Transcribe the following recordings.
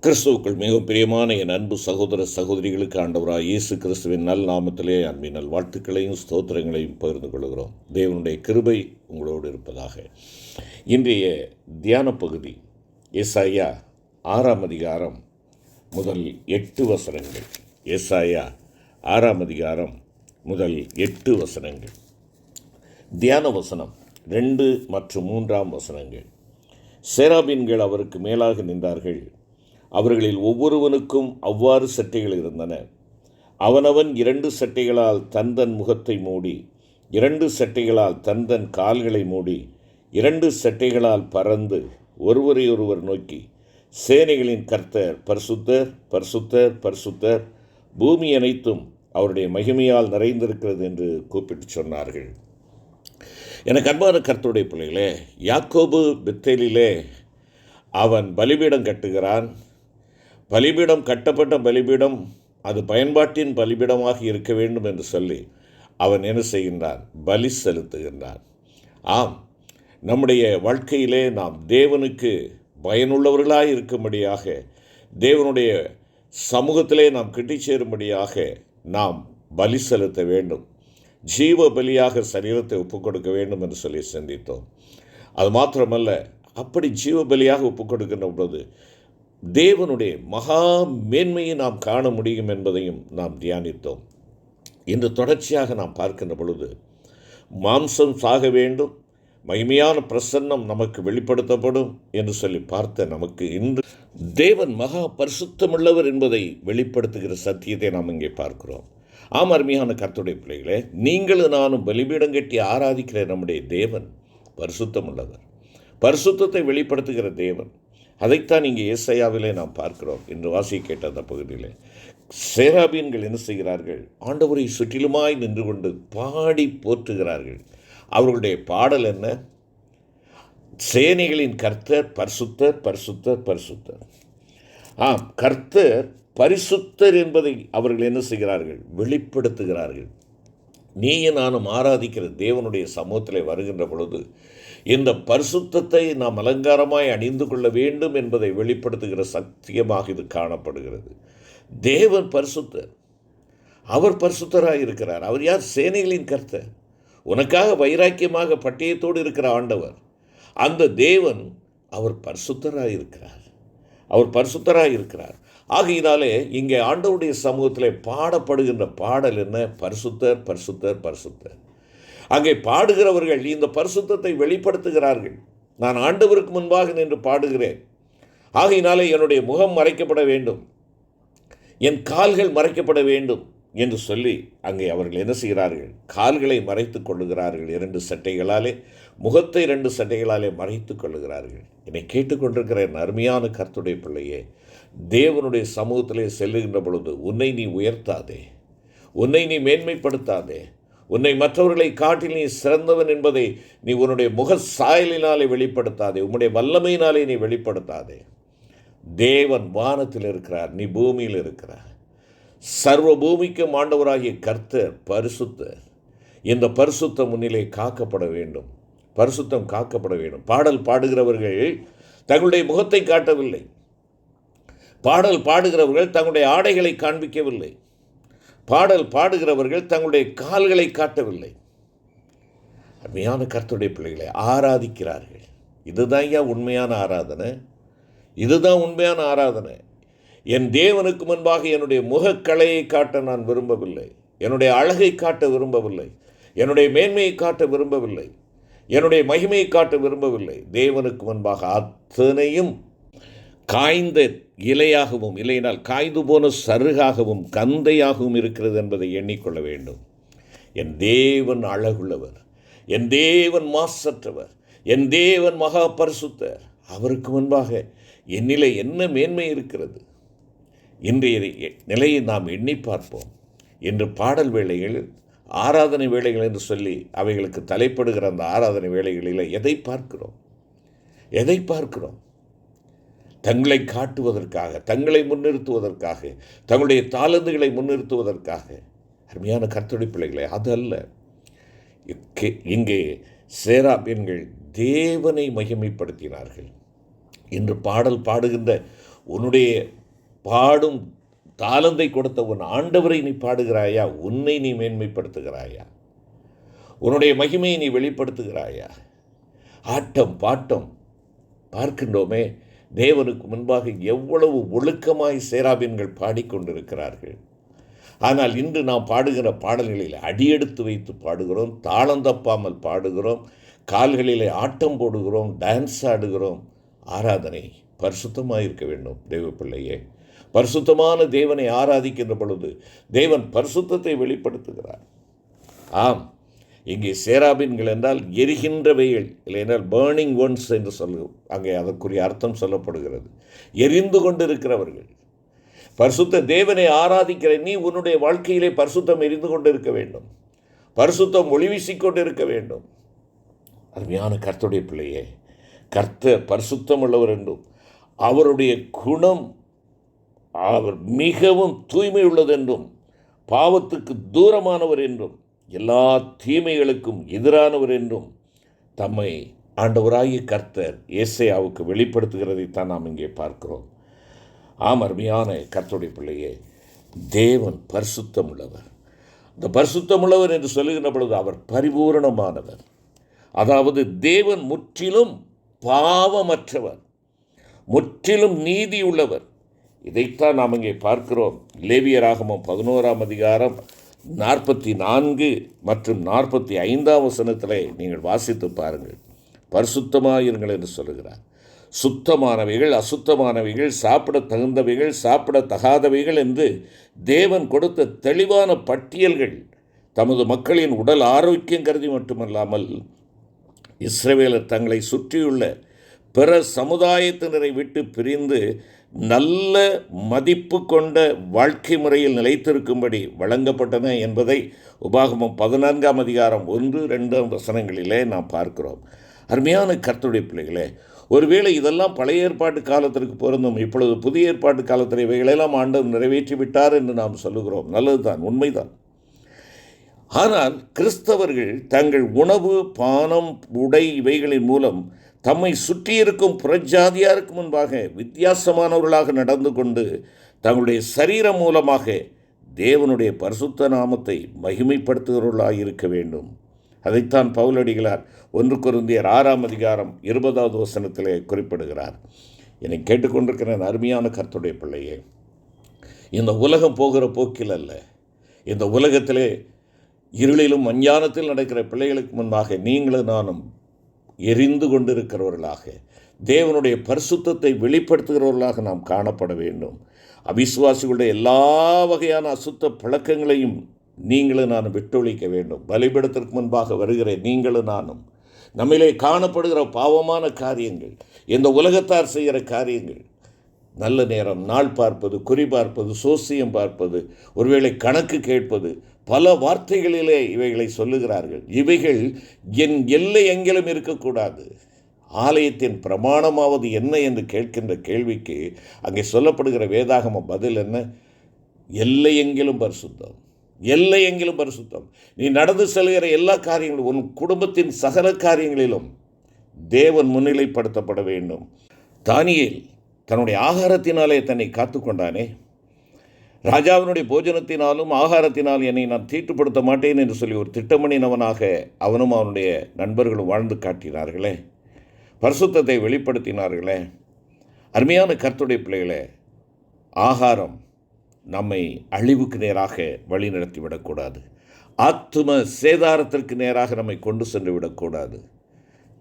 கிறிஸ்துவுக்குள் மிகவும் பிரியமான என் அன்பு சகோதர சகோதரிகளுக்கு ஆண்டவராக இயேசு கிறிஸ்துவின் நல் நாமத்திலே அன்பின் நல் வாழ்த்துக்களையும் ஸ்தோத்திரங்களையும் பகிர்ந்து கொள்கிறோம். தேவனுடைய கிருபை உங்களோடு இருப்பதாக. இன்றைய தியான பகுதி ஏசாயா 6ஆம் அதிகாரம் முதல் 8 வசனங்கள். ஏசாயா 6ஆம் அதிகாரம் முதல் 8 வசனங்கள். தியான வசனம் 2 மற்றும் 3ஆம் வசனங்கள். சேராபீன்கள் அவருக்கு மேலாக நின்றார்கள். அவர்களில் ஒவ்வொருவனுக்கும் அவ்வாறு சட்டைகள் இருந்தன. அவனவன் 2 சட்டைகளால் தந்தன் முகத்தை மூடி, 2 சட்டைகளால் தந்தன் கால்களை மூடி, 2 சட்டைகளால் பறந்து ஒருவரையொருவர் நோக்கி, சேனைகளின் கர்த்தர் பரிசுத்தர், பரிசுத்தர், பரிசுத்தர், பூமி அனைத்தும் அவருடைய மகிமையால் நிறைந்திருக்கிறது என்று கூப்பிட்டு சொன்னார்கள். எனக்கு அன்பான கர்த்தருடைய பிள்ளைகளே, யாக்கோபு பெத்தேலிலே அவன் பலிபீடம் கட்டுகிறான். பலிபீடம் கட்டப்பட்ட பலிபீடம் அது பயன்பாட்டின் பலிபீடமாக இருக்க வேண்டும் என்று சொல்லி அவன் என்ன செய்கின்றான்? பலி செலுத்துகின்றான். ஆம், நம்முடைய வாழ்க்கையிலே நாம் தேவனுக்கு பயனுள்ளவர்களாக இருக்கும்படியாக, தேவனுடைய சமூகத்திலே நாம் கிட்டி சேரும்படியாக நாம் பலி செலுத்த வேண்டும். ஜீவ பலியாக சரீரத்தை ஒப்புக் கொடுக்க வேண்டும் என்று சொல்லி சிந்தித்தோம். அது மாத்திரமல்ல, அப்படி ஜீவ பலியாக ஒப்புக் கொடுக்கின்ற பொழுது தேவனுடைய மகா மேன்மையை நாம் காண முடியும் என்பதையும் நாம் தியானித்தோம். இன்று தொடர்ச்சியாக நாம் பார்க்கின்ற பொழுது மாம்சம் சாக வேண்டும், மகிமையான பிரசன்னம் நமக்கு வெளிப்படுத்தப்படும் என்று சொல்லி பார்த்த நமக்கு இன்று தேவன் மகா பரிசுத்தமுள்ளவர் என்பதை வெளிப்படுத்துகிற சத்தியத்தை நாம் இங்கே பார்க்கிறோம். ஆம், அருமையான கர்த்தருடைய பிள்ளைகளே, நீங்களும் நானும் பலிபீடம் கட்டி ஆராதிக்கிற நம்முடைய தேவன் பரிசுத்தமுள்ளவர், பரிசுத்தத்தை வெளிப்படுத்துகிற தேவன். அதைத்தான் இங்கே ஏசாயாவிலே நாம் பார்க்கிறோம். இன்று வாசி கேட்ட அந்த பகுதியில் சேராபீன்கள் என்ன செய்கிறார்கள்? ஆண்டவரை சுற்றிலுமாய் நின்று கொண்டு பாடி போற்றுகிறார்கள். அவர்களுடைய பாடல் என்ன? சேனைகளின் கர்த்தர் பரிசுத்தர், பரிசுத்தர், பரிசுத்தர். ஆம், கர்த்தர் பரிசுத்தர் என்பதை அவர்கள் என்ன செய்கிறார்கள்? வெளிப்படுத்துகிறார்கள். நீயும் நானும் ஆராதிக்கிற தேவனுடைய சமூகத்திலே வருகின்ற பொழுது இந்த பரிசுத்தத்தை நாம் அலங்காரமாய் அணிந்து கொள்ள வேண்டும் என்பதை வெளிப்படுத்துகிற சத்தியமாக இது காணப்படுகிறது. தேவன் பரிசுத்தர், அவர் பரிசுத்தராக இருக்கிறார். அவர் யார்? சேனைகளின் கர்த்தர். உனக்காக வைராக்கியமாக பட்டயத்தோடு இருக்கிற ஆண்டவர் அந்த தேவன், அவர் பரிசுத்தராக இருக்கிறார், அவர் பரிசுத்தராக இருக்கிறார். ஆகையினாலே இங்கே ஆண்டவருடைய சமூகத்தில் பாடப்படுகின்ற பாடல் என்ன? பரிசுத்தர், பரிசுத்தர், பரிசுத்தர். அங்கே பாடுகிறவர்கள் இந்த பரிசுத்தத்தை வெளிப்படுத்துகிறார்கள். நான் ஆண்டவருக்கு முன்பாக நின்று பாடுகிறேன், ஆகையினாலே என்னுடைய முகம் மறைக்கப்பட வேண்டும், என் கால்கள் மறைக்கப்பட வேண்டும் என்று சொல்லி அங்கே அவர்கள் என்ன செய்கிறார்கள்? கால்களை மறைத்து கொள்ளுகிறார்கள் 2 சட்டைகளாலே, முகத்தை 2 சட்டைகளாலே மறைத்து கொள்ளுகிறார்கள். என்னை கேட்டுக்கொண்டிருக்கிற என் அருமையான கர்த்தருடைய பிள்ளையே, தேவனுடைய சமூகத்திலே செல்லுகின்ற பொழுது உன்னை நீ உயர்த்தாதே, உன்னை நீ மேன்மைப்படுத்தாதே, உன்னை மற்றவர்களை காட்டில் நீ சிறந்தவன் என்பதை நீ உன்னுடைய முக சாயலினாலே வெளிப்படுத்தாதே, உன்னுடைய வல்லமையினாலே நீ வெளிப்படுத்தாதே. தேவன் வானத்தில் இருக்கிறார், நீ பூமியில் இருக்கிறார். சர்வ பூமிக்கும் ஆண்டவராகிய கர்த்தர் பரிசுத்தர். இந்த பரிசுத்த முன்னிலை காக்கப்பட வேண்டும், பரிசுத்தம் காக்கப்பட வேண்டும். பாடல் பாடுகிறவர்கள் தங்களுடைய முகத்தை காட்டவில்லை, பாடல் பாடுகிறவர்கள் தங்களுடைய ஆடைகளை காண்பிக்கவில்லை, பாடல் பாடுகிறவர்கள் தங்களுடைய கால்களை காட்டவில்லை. அருமையான கர்த்தருடைய பிள்ளைகளை ஆராதிக்கிறார்கள். இதுதான் ஐயா உண்மையான ஆராதனை, இதுதான் உண்மையான ஆராதனை. என் தேவனுக்கு முன்பாக என்னுடைய முகக்கலையை காட்ட நான் விரும்பவில்லை, என்னுடைய அழகை காட்ட விரும்பவில்லை, என்னுடைய மேன்மையை காட்ட விரும்பவில்லை, என்னுடைய மகிமையை காட்ட விரும்பவில்லை. தேவனுக்கு முன்பாக அத்தனையும் காய்ந்த இலையாகவும், இல்லையினால் காய்ந்து போன சருகாகவும் கந்தையாகவும் இருக்கிறது என்பதை எண்ணிக்கொள்ள வேண்டும். என் தேவன் அழகுள்ளவர், என் தேவன் மாசற்றவர், என் தேவன் மகா பரிசுத்தர். அவருக்கு முன்பாக என்னிலே என்ன மேன்மை இருக்கிறது? இன்றைய நிலையை நாம் எண்ணி பார்ப்போம். இன்று பாடல் வேளைகள், ஆராதனை வேளைகள் என்று சொல்லி அவைகளுக்கு தலைப்படுகிற அந்த ஆராதனை வேளைகளில் எதை பார்க்கிறோம்? எதை பார்க்கிறோம்? தங்களை காட்டுவதற்காக, தங்களை முன்னிறுத்துவதற்காக, தங்களுடைய தாளந்துகளை முன்னிறுத்துவதற்காக. அருமையான கர்த்தருடைய பிள்ளைகளே, அது அல்ல. இங்கே சேராபீன்கள் தேவனை மகிமைப்படுத்தினார்கள். இன்று பாடல் பாடுகின்ற உன்னுடைய பாடும் தாளந்தை கொடுத்த உன் ஆண்டவரை நீ பாடுகிறாயா? உன்னை நீ மேன்மைப்படுத்துகிறாயா? உன்னுடைய மகிமையை நீ வெளிப்படுத்துகிறாயா? ஆட்டம் பாட்டம் பார்க்கின்றோமே, தேவனுக்கு முன்பாக எவ்வளவு ஒழுக்கமாய் சேராபீன்கள் பாடிக்கொண்டிருக்கிறார்கள். ஆனால் இன்று நாம் பாடுகிற பாடல்களில் அடியெடுத்து வைத்து பாடுகிறோம், தாளம் தப்பாமல் பாடுகிறோம், கால்களிலே ஆட்டம் போடுகிறோம், டான்ஸ் ஆடுகிறோம். ஆராதனை பரிசுத்தமாக இருக்க வேண்டும். தேவ பிள்ளையே, பரிசுத்தமான தேவனை ஆராதிக்கின்ற பொழுது தேவன் பரிசுத்தத்தை வெளிப்படுத்துகிறார். ஆம், இங்கே சேராபீன்கள் என்றால் எரிகின்றவைகள், இல்லை என்றால் பேர்னிங் ஒன்ஸ் என்று அங்கே அதற்குரிய அர்த்தம் சொல்லப்படுகிறது. எரிந்து கொண்டிருக்கிறவர்கள். பரிசுத்த தேவனை ஆராதிக்கிற நீ உன்னுடைய வாழ்க்கையிலே பரிசுத்தம் எரிந்து கொண்டு இருக்க வேண்டும், பரிசுத்தம் ஒளி வீசிக்கொண்டு இருக்க வேண்டும். அருமையான கர்த்தருடைய பிள்ளையே, கர்த்தர் பரிசுத்தம் உள்ளவர் என்றும் அவருடைய குணம் அவர் மிகவும் தூய்மை உள்ளதென்றும் பாவத்துக்கு தூரமானவர் என்றும் எல்லா தீமைகளுக்கும் எதிரானவர் என்றும் தம்மை ஆண்டவராகிய கர்த்தர் ஏசாயாவுக்கு வெளிப்படுத்துகிறதைத்தான் நாம் இங்கே பார்க்கிறோம். ஆம், அருமையான கர்த்தருடைய பிள்ளையே, தேவன் பரிசுத்தம் உள்ளவர். இந்த பரிசுத்தம் உள்ளவர் என்று சொல்லுகின்ற பொழுது அவர் பரிபூரணமானவர். அதாவது தேவன் முற்றிலும் பாவமற்றவர், முற்றிலும் நீதி உள்ளவர். இதைத்தான் நாம் இங்கே பார்க்கிறோம். லேவியராகமம் 11ஆம் அதிகாரம் 44 மற்றும் 45ஆம் வசனத்திலே நீங்கள் வாசித்து பாருங்கள். பரிசுத்தமாயிருங்கள் என்று சொல்லுகிறார். சுத்தமானவைகள், அசுத்தமானவைகள், சாப்பிட தகுந்தவைகள், சாப்பிட தகாதவைகள் என்று தேவன் கொடுத்த தெளிவான பட்டியல்கள் தமது மக்களின் உடல் ஆரோக்கியம் கருதி மட்டுமல்லாமல் இஸ்ரவேலர் தங்களை சுற்றியுள்ள பிற சமுதாயத்தினரை விட்டு பிரிந்து நல்ல மதிப்பு கொண்ட வாழ்க்கை முறையில் நிலைத்திருக்கும்படி வழங்கப்பட்டன என்பதை உபாகமம் 14ஆம் அதிகாரம் 1-2 வசனங்களிலே நாம் பார்க்கிறோம். அருமையான கர்த்தருடைய பிள்ளைகளே, ஒருவேளை இதெல்லாம் பழைய ஏற்பாட்டு காலத்திற்கு பொருந்தும், இப்பொழுது புதிய ஏற்பாட்டு காலத்தில் இவைகளெல்லாம் ஆண்டவர் நிறைவேற்றி விட்டார் என்று நாம் சொல்லுகிறோம். நல்லதுதான், உண்மைதான். ஆனால் கிறிஸ்தவர்கள் தங்கள் உணவு, பானம், உடை இவைகளின் மூலம் தம்மை சுற்றியிருக்கும் புறஜாதியாருக்கு முன்பாக வித்தியாசமானவர்களாக நடந்து கொண்டு தங்களுடைய சரீரம் மூலமாக தேவனுடைய பரிசுத்த நாமத்தை மகிமைப்படுத்துகிறவர்களாக இருக்க வேண்டும். அதைத்தான் பவுலடிகளார் 1 கொரிந்தியர் 6ஆம் அதிகாரம் 20வது வசனத்திலே குறிப்பிடுகிறார். என்னை கேட்டுக்கொண்டிருக்கிற அருமையான கர்த்தருடைய பிள்ளையே, இந்த உலகம் போகிற போக்கில் அல்ல, இந்த உலகத்திலே இருளிலும் அஞ்ஞானத்தில் நடக்கிற பிள்ளைகளுக்கு முன்பாக நீங்களும் நானும் எரிந்து கொண்டிருக்கிறவர்களாக, தேவனுடைய பரிசுத்தத்தை வெளிப்படுத்துகிறவர்களாக நாம் காணப்பட வேண்டும். அவிசுவாசிகளுடைய எல்லா வகையான அசுத்த பழக்கங்களையும் நீங்களும் நானும் விட்டொழிக்க வேண்டும். பலிபீடத்திற்கு முன்பாக வருகிற நீங்களும் நானும் நம்மிலே காணப்படுகிற பாவமான காரியங்கள், இந்த உலகத்தார் செய்கிற காரியங்கள், நல்ல நேரம் நாள் பார்ப்பது, குறி பார்ப்பது, சோசியம் பார்ப்பது, ஒருவேளை கணக்கு கேட்பது, பல வார்த்தைகளிலே இவைகளை சொல்லுகிறார்கள். இவைகள் என் எல்லை எங்கிலும் இருக்கக்கூடாது. ஆலயத்தின் பிரமாணமாவது என்ன என்று கேட்கின்ற கேள்விக்கு அங்கே சொல்லப்படுகிற வேதாகம பதில் என்ன? எல்லை எங்கிலும் பரிசுத்தம், எல்லை எங்கிலும் பரிசுத்தம். நீ நடந்து செல்கிற எல்லா காரியங்களும், உன் குடும்பத்தின் சகல காரியங்களிலும் தேவன் முன்னிலைப்படுத்தப்பட வேண்டும். தானியேல் தன்னுடைய ஆகாரத்தினாலே தன்னை காத்து கொண்டானே, ராஜாவினுடைய போஜனத்தினாலும் ஆகாரத்தினால் என்னை நான் தீட்டுப்படுத்த மாட்டேன் என்று சொல்லி ஒரு திட்டமணினவனாக அவனும் அவனுடைய நண்பர்களும் வாழ்ந்து காட்டினார்களே, பரிசுத்தத்தை வெளிப்படுத்தினார்களே. அருமையான கர்த்தருடைய பிள்ளைகளே, ஆகாரம் நம்மை அழிவுக்கு நேராக வழி நடத்திவிடக்கூடாது. ஆத்தும சேதாரத்திற்கு நேராக நம்மை கொண்டு சென்று விடக்கூடாது.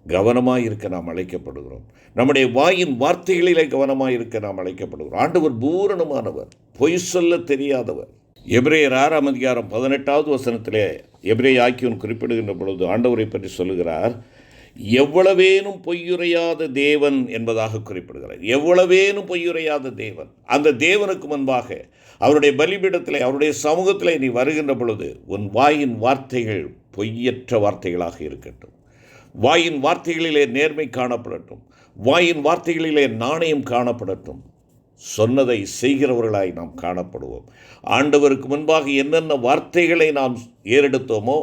கவனமாக இருக்க நாம் அழைக்கப்படுகிறோம். நம்முடைய வாயின் வார்த்தைகளிலே கவனமாக இருக்க நாம் அழைக்கப்படுகிறோம். ஆண்டவர் பூரணமானவர், பொய் சொல்ல தெரியாதவர். எபிரேயர் 6ஆம் அதிகாரம் 18வது வசனத்திலே எபிரேய ஆக்கியோன் குறிப்பிடுகின்ற பொழுது ஆண்டவரை பற்றி சொல்லுகிறார். எவ்வளவேனும் பொய்யுரையாத தேவன் என்பதாக குறிப்பிடுகிறார். எவ்வளவேனும் பொய்யுரையாத தேவன். அந்த தேவனுக்கு முன்பாக அவருடைய பலிபீடத்திலே, அவருடைய சமூகத்திலே நீ வருகின்ற பொழுது உன் வாயின் வார்த்தைகள் பொய்யற்ற வார்த்தைகளாக இருக்கட்டும். வாயின் வார்த்தைகளிலே நேர்மை காணப்படட்டும். வாயின் வார்த்தைகளிலே நாணயம் காணப்படட்டும். சொன்னதை செய்கிறவர்களாய் நாம் காணப்படுவோம். ஆண்டவருக்கு முன்பாக என்னென்ன வார்த்தைகளை நாம் ஏறெடுத்தோமோ,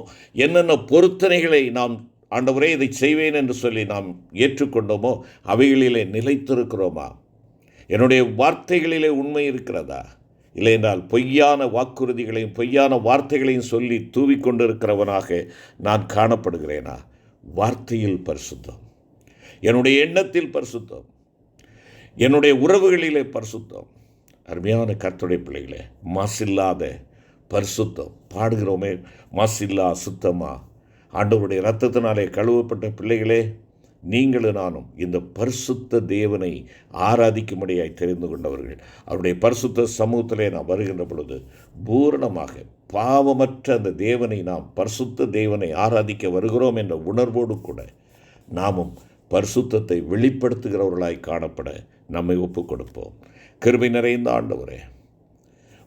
என்னென்ன பொருத்தனைகளை நாம் ஆண்டவரே இதை செய்வேன் என்று சொல்லி நாம் ஏற்றுக்கொண்டோமோ, அவைகளிலே நிலைத்திருக்கிறோமா? என்னுடைய வார்த்தைகளிலே உண்மை இருக்கிறதா? இல்லை என்றால் பொய்யான வாக்குறுதிகளையும் பொய்யான வார்த்தைகளையும் சொல்லி தூவிக்கொண்டிருக்கிறவனாக நான் காணப்படுகிறேனா? வார்த்தையில் பரிசுத்தம், என்னுடைய எண்ணத்தில் பரிசுத்தம், என்னுடைய உறவுகளிலே பரிசுத்தம். அருமையான கர்த்தருடைய பிள்ளைகளே, மாசில்லாத பரிசுத்தம் பாடுகிறோமே, மாசில்லா சுத்தமா ஆண்டவருடைய இரத்தத்தினாலே கழுவப்பட்ட பிள்ளைகளே, நீங்களும் நானும் இந்த பரிசுத்த தேவனை ஆராதிக்கும்படியாய் தெரிந்து கொண்டவர்கள். அவருடைய பரிசுத்த சமூகத்திலே நாம் வருகின்ற பொழுது பூரணமாக பாவமற்ற அந்த தேவனை, நாம் பரிசுத்த தேவனை ஆராதிக்க வருகிறோம் என்ற உணர்வோடு கூட நாமும் பரிசுத்தத்தை வெளிப்படுத்துகிறவர்களாய் காணப்பட நம்மை ஒப்புக் கொடுப்போம். கிருபை நிறைந்த ஆண்டவரே,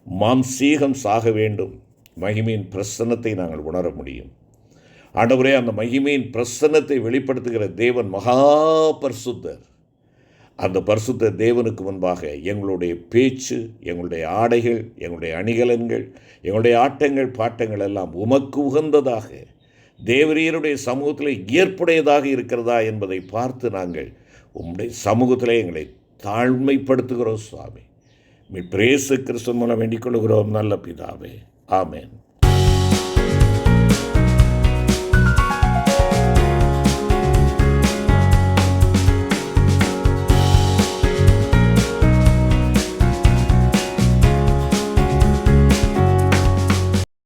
மாம்சீகம் சாக வேண்டும், மகிமையின் பிரசன்னத்தை நாங்கள் உணர முடியும். ஆண்டவரே, அந்த மகிமையின் பிரசன்னத்தை வெளிப்படுத்துகிற தேவன் மகா பரிசுத்தர். அந்த பரிசுத்த தேவனுக்கு முன்பாக எங்களுடைய பேச்சு, எங்களுடைய ஆடைகள், எங்களுடைய அணிகலன்கள், எங்களுடைய ஆட்டங்கள் பாட்டங்கள் எல்லாம் உமக்கு உகந்ததாக, தேவரீருடைய சமூகத்தில் ஏற்புடையதாக இருக்கிறதா என்பதை பார்த்து நாங்கள் உம்முடைய சமூகத்தில் எங்களை தாழ்மைப்படுத்துகிறோம் சுவாமி. மீட்பர் இயேசு கிறிஸ்து மூலம் வேண்டிக் கொள்கிறோம் நல்ல பிதாவே. ஆமென்.